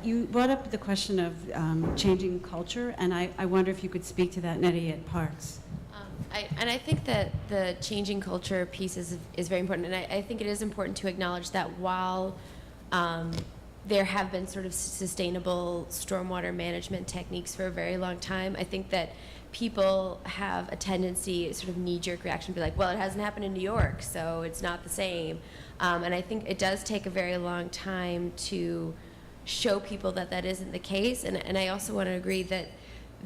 you brought up the question of changing culture, and I wonder if you could speak to that, Nettie, at Parks. I think that the changing culture piece is very important, and I think it is important to acknowledge that while there have been sort of sustainable stormwater management techniques for a very long time, I think that people have a tendency, sort of knee-jerk reaction, to be like, well, it hasn't happened in New York, so it's not the same. And I think it does take a very long time to show people that that isn't the case. And I also want to agree that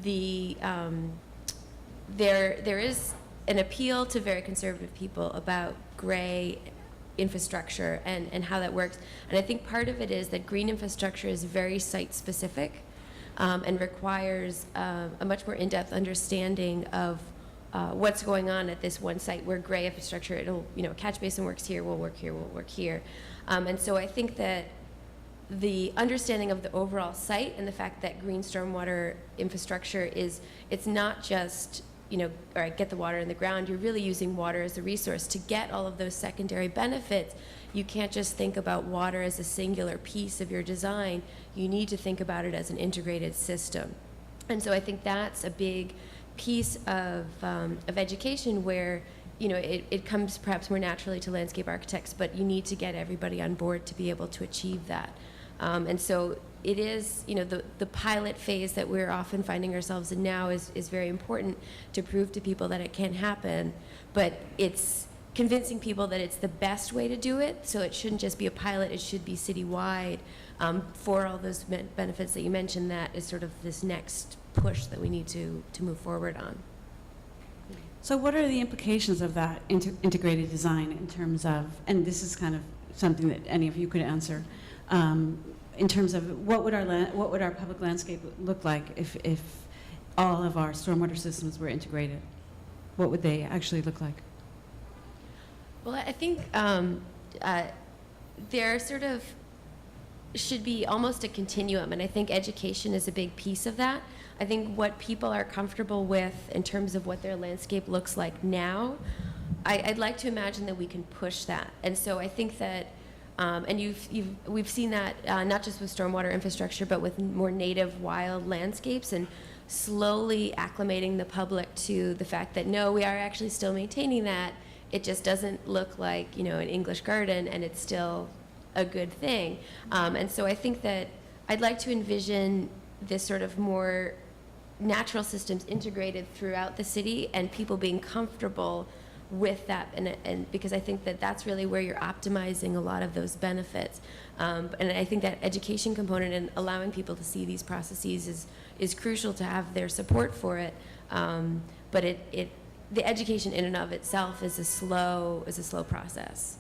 the there is an appeal to very conservative people about gray infrastructure and how that works. And I think part of it is that green infrastructure is very site-specific and requires a much more in-depth understanding of what's going on at this one site, where gray infrastructure, it'll, catch basin works here, will work here, will work here. And so I think that the understanding of the overall site and the fact that green stormwater infrastructure it's not just, all right, get the water in the ground. You're really using water as a resource to get all of those secondary benefits. You can't just think about water as a singular piece of your design. You need to think about it as an integrated system. And so I think that's a big piece of education where, it comes perhaps more naturally to landscape architects, but you need to get everybody on board to be able to achieve that. And so it is, the pilot phase that we're often finding ourselves in now is very important to prove to people that it can happen, but it's convincing people that it's the best way to do it, so it shouldn't just be a pilot, it should be citywide for all those benefits that you mentioned. That is sort of this next push that we need to move forward on. So what are the implications of that integrated design in terms of, and this is kind of something that any of you could answer, in terms of what would our public landscape look like if all of our stormwater systems were integrated? What would they actually look like? Well, I think there sort of should be almost a continuum, and I think education is a big piece of that. I think what people are comfortable with in terms of what their landscape looks like now, I'd like to imagine that we can push that. And so I think that, and we've seen that not just with stormwater infrastructure, but with more native wild landscapes, and slowly acclimating the public to the fact that no, we are actually still maintaining that. It just doesn't look like, an English garden, and it's still a good thing. And so I think that I'd like to envision this sort of more natural systems integrated throughout the city, and people being comfortable with that, and because I think that that's really where you're optimizing a lot of those benefits. And I think that education component and allowing people to see these processes is crucial to have their support for it. But the education in and of itself is a slow process.